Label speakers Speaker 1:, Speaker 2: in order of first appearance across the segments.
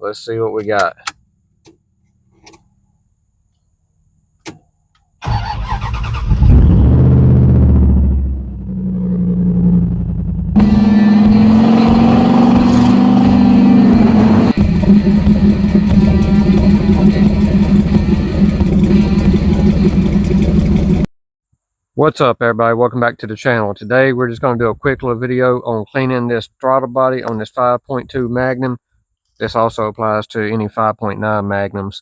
Speaker 1: Let's see what we got. What's up, everybody? Welcome back to the channel. Today we're just going to do a quick little video on cleaning this throttle body on this 5.2 Magnum. This also applies to any 5.9 Magnums.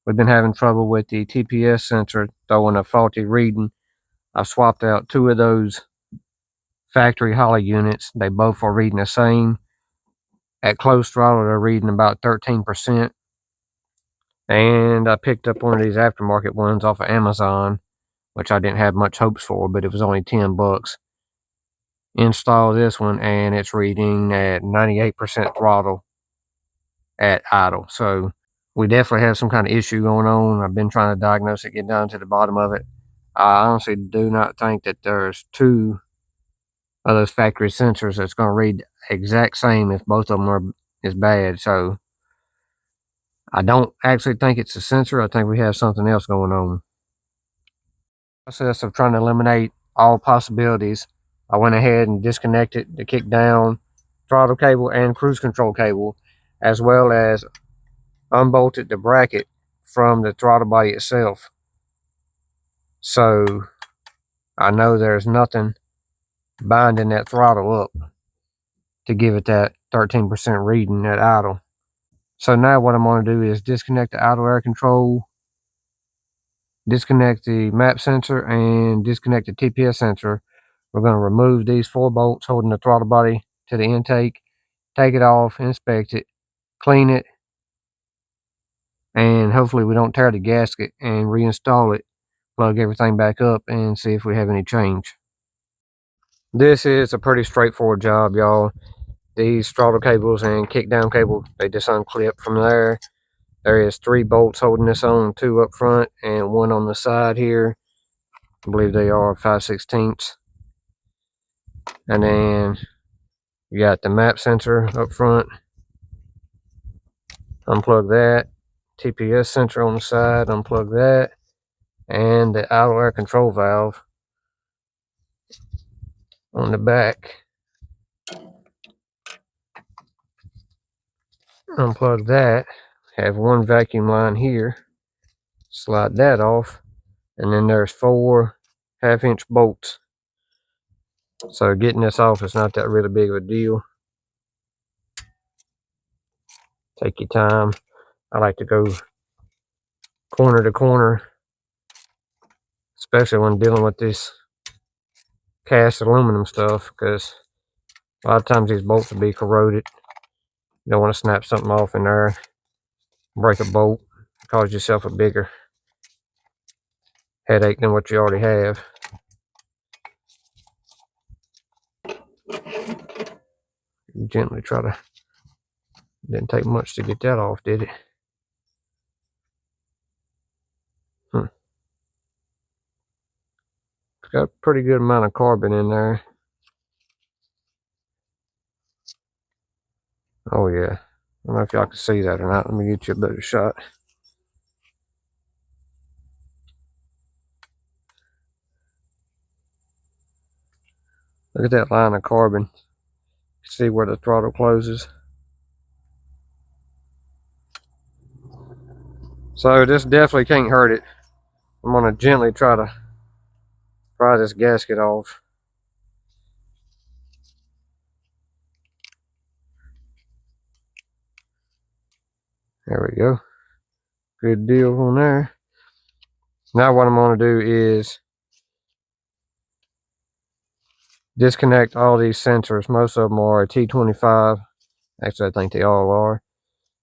Speaker 1: We've been having trouble with the TPS sensor throwing a faulty reading. I've swapped out 2 of those factory Holly units. They both are reading the same. At close throttle, they're reading about 13%. And I picked up one of these aftermarket ones off of Amazon, which I didn't have much hopes for, but it was only 10 bucks. Install this one and it's reading at 98% throttle at idle. So we definitely have some kind of issue going on. I've been trying to diagnose it, get down to the bottom of it. I honestly do not think that there's 2 of those factory sensors that's going to read exact same if both of them are as bad. So I don't actually think it's a sensor. I think we have something else going on. Process of trying to eliminate all possibilities, I went ahead and disconnected the kick down throttle cable and cruise control cable, as well as unbolted the bracket from the throttle body itself. So I know there's nothing binding that throttle up to give it that 13% reading at idle. So now what I'm going to do is disconnect the idle air control, disconnect the map sensor, and disconnect the TPS sensor. We're going to remove these 4 bolts holding the throttle body to the intake, take it off, inspect it, clean it, and hopefully we don't tear the gasket, and reinstall it, plug everything back up, and see if we have any change. This is a pretty straightforward job, y'all. These throttle cables and kick down cable, they just unclip from there. There is 3 bolts holding this on, 2 up front and 1 on the side here. I believe they are 5/16. And then you got the map sensor up front. Unplug that. TPS sensor on the side, unplug that. And the idle air control valve on the back. Unplug that. Have 1 vacuum line here. Slide that off. And then there's 4 half-inch bolts. So getting this off is not that really big of a deal. Take your time. I like to go corner to corner, especially when dealing with this cast aluminum stuff, because a lot of times these bolts will be corroded. You don't want to snap something off in there, break a bolt, cause yourself a bigger headache than what you already have. Gently try to, didn't take much to get that off, did it? It's got a pretty good amount of carbon in there. Oh yeah, I don't know if y'all can see that or not. Let me get you a better shot. Look at that line of carbon. See where the throttle closes. So this definitely can't hurt it. I'm going to gently try to pry this gasket off. There we go. Good deal on there. Now what I'm going to do is disconnect all these sensors. Most of them are a T25. Actually, I think they all are.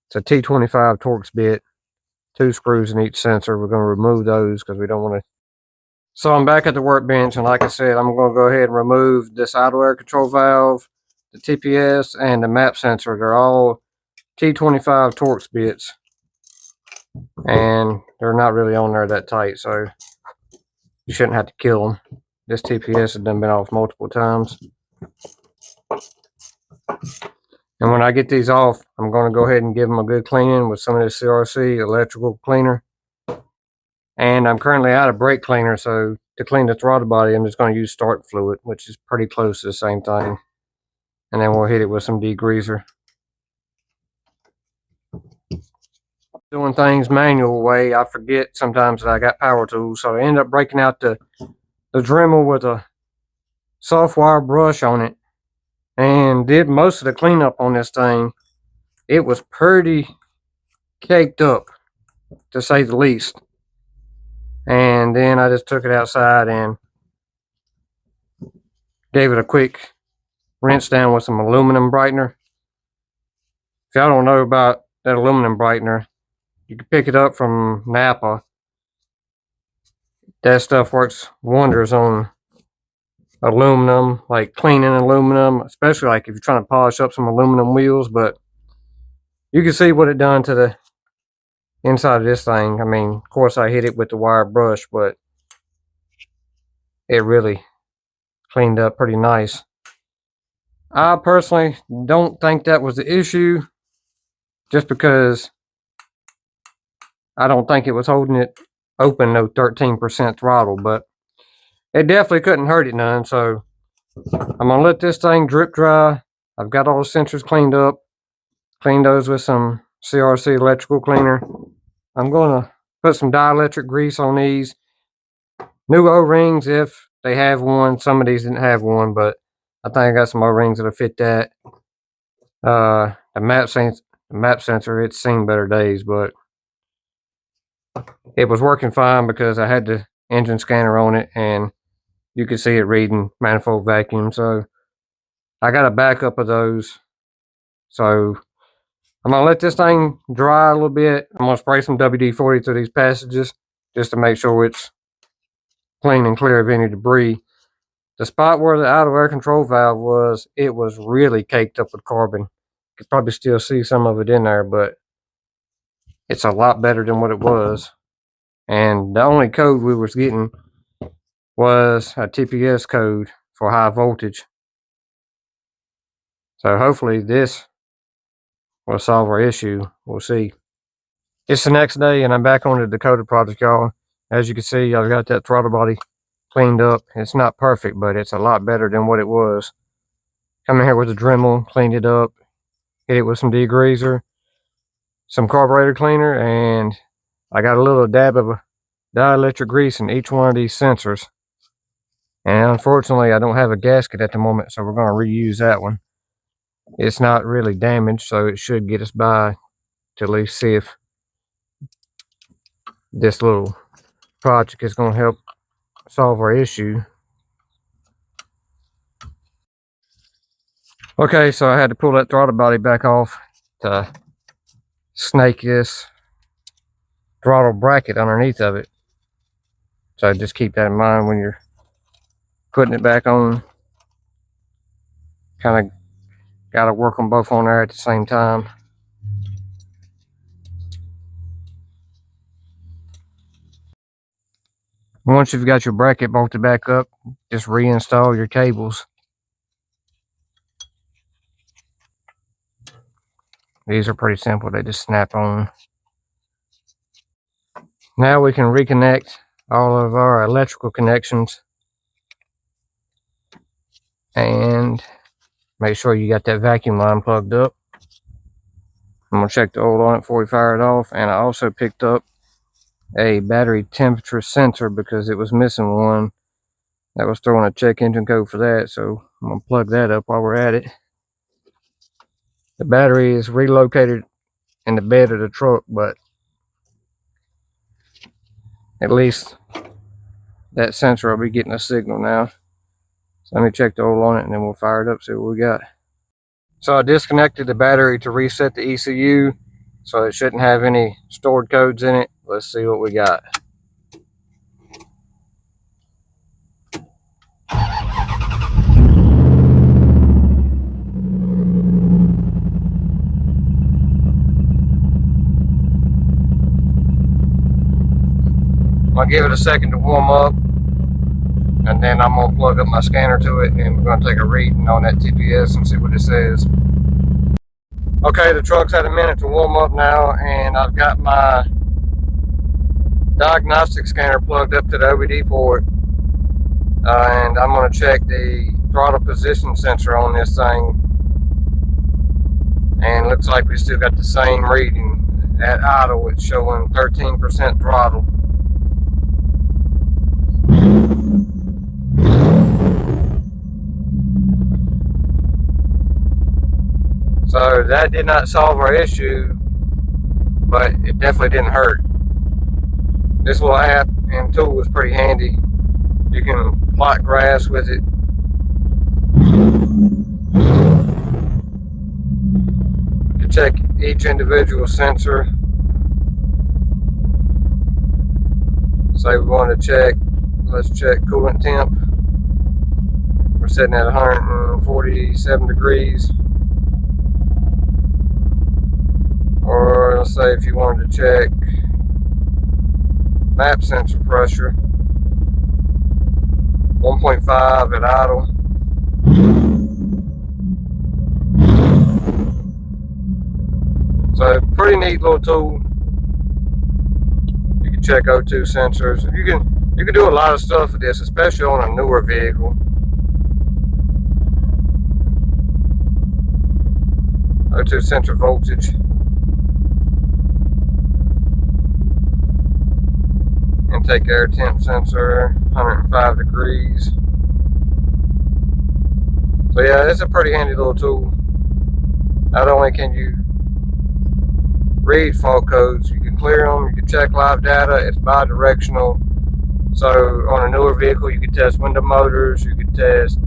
Speaker 1: It's a T25 Torx bit. 2 screws in each sensor. We're going to remove those because we don't want to. So I'm back at the workbench, and like I said, I'm going to go ahead and remove this idle air control valve, the TPS, and the map sensor. They're all T25 Torx bits, and they're not really on there that tight, so you shouldn't have to kill them. This TPS has been off multiple times. And when I get these off, I'm going to go ahead and give them a good cleaning with some of this CRC electrical cleaner. And I'm currently out of brake cleaner, so to clean the throttle body, I'm just going to use start fluid, which is pretty close to the same thing. And then we'll hit it with some degreaser. Doing things manual way, I forget sometimes that I got power tools, so I end up breaking out the Dremel with a soft wire brush on it and did most of the cleanup on this thing. It was pretty caked up, to say the least. And then I just took it outside and gave it a quick rinse down with some aluminum brightener. If y'all don't know about that aluminum brightener, you can pick it up from Napa. That stuff works wonders on aluminum, like cleaning aluminum, especially like if you're trying to polish up some aluminum wheels. But you can see what it done to the inside of this thing. I mean, of course I hit it with the wire brush, but it really cleaned up pretty nice. I personally don't think that was the issue, just because I don't think it was holding it open no 13% throttle, but it definitely couldn't hurt it none. So I'm gonna let this thing drip dry. I've got all the sensors cleaned up, cleaned those with some CRC electrical cleaner. I'm gonna put some dielectric grease on these new O-rings if they have one. Some of these didn't have one, but I think I got some O-rings that'll fit that. The map sensor, it's seen better days, but it was working fine because I had the engine scanner on it and you can see it reading manifold vacuum. So I got a backup of those. So I'm gonna let this thing dry a little bit. I'm gonna spray some WD-40 through these passages just to make sure it's clean and clear of any debris. The spot where the idle air control valve was, it was really caked up with carbon. You could probably still see some of it in there, but it's a lot better than what it was. And the only code we was getting was a TPS code for high voltage. So hopefully this will solve our issue. We'll see. It's the next day and I'm back on the Dakota project, y'all. As you can see, I've got that throttle body cleaned up. It's not perfect, but it's a lot better than what it was. Come in here with the Dremel, cleaned it up, hit it with some degreaser, some carburetor cleaner, and I got a little dab of dielectric grease in each one of these sensors. And unfortunately, I don't have a gasket at the moment, so we're going to reuse that one. It's not really damaged, so it should get us by to at least see if this little project is going to help solve our issue. Okay, so I had to pull that throttle body back off to snake this throttle bracket underneath of it. So just keep that in mind when you're putting it back on. Kind of got to work them both on there at the same time. Once you've got your bracket bolted back up, just reinstall your cables. These are pretty simple, they just snap on. Now we can reconnect all of our electrical connections and make sure you got that vacuum line plugged up. I'm going to check the oil on it before we fire it off. And I also picked up a battery temperature sensor because it was missing one. That was throwing a check engine code for that, so I'm going to plug that up while we're at it. The battery is relocated in the bed of the truck, but at least that sensor will be getting a signal now. So let me check the oil on it and then we'll fire it up, see what we got. So I disconnected the battery to reset the ECU, so it shouldn't have any stored codes in it. Let's see what we got. I'll give it a second to warm up, and then I'm going to plug up my scanner to it, and we're going to take a reading on that TPS and see what it says. Okay, the truck's had a minute to warm up now, and I've got my diagnostic scanner plugged up to the OBD port, and I'm going to check the throttle position sensor on this thing, and looks like we still got the same reading. At idle, it's showing 13% throttle. So that did not solve our issue, but it definitely didn't hurt. This little app and tool was pretty handy. You can plot grass with it. You can check each individual sensor. Say we want to check, let's check coolant temp. We're sitting at 147 degrees. Or let's say if you wanted to check map sensor pressure, 1.5 at idle. So pretty neat little tool. You can check O2 sensors. You can do a lot of stuff with this, especially on a newer vehicle. O2 sensor voltage. Intake air temp sensor, 105 degrees. So yeah, it's a pretty handy little tool. Not only can you read fault codes, you can clear them, you can check live data, it's bi-directional. So on a newer vehicle, you can test window motors, you can test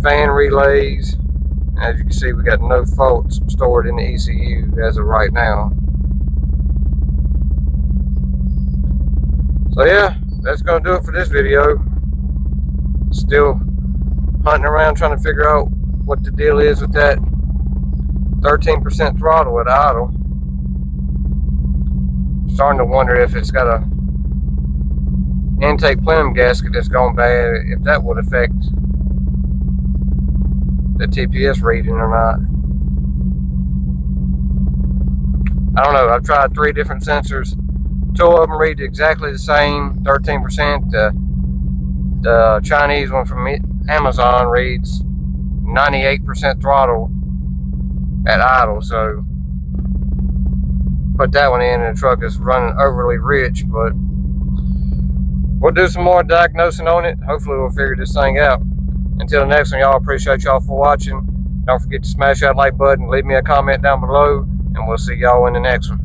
Speaker 1: fan relays. As you can see, we got no faults stored in the ECU as of right now. So yeah, that's going to do it for this video. Still hunting around trying to figure out what the deal is with that 13% throttle at idle. Starting to wonder if it's got a intake plenum gasket that's gone bad, if that would affect the TPS reading or not. I don't know. I've tried 3 different sensors. 2 of them read exactly the same, 13%. The Chinese one from Amazon reads 98% throttle at idle. So put that one in, and the truck is running overly rich. But we'll do some more diagnosing on it. Hopefully we'll figure this thing out. Until the next one, y'all, appreciate y'all for watching. Don't forget to smash that like button, leave me a comment down below, and we'll see y'all in the next one.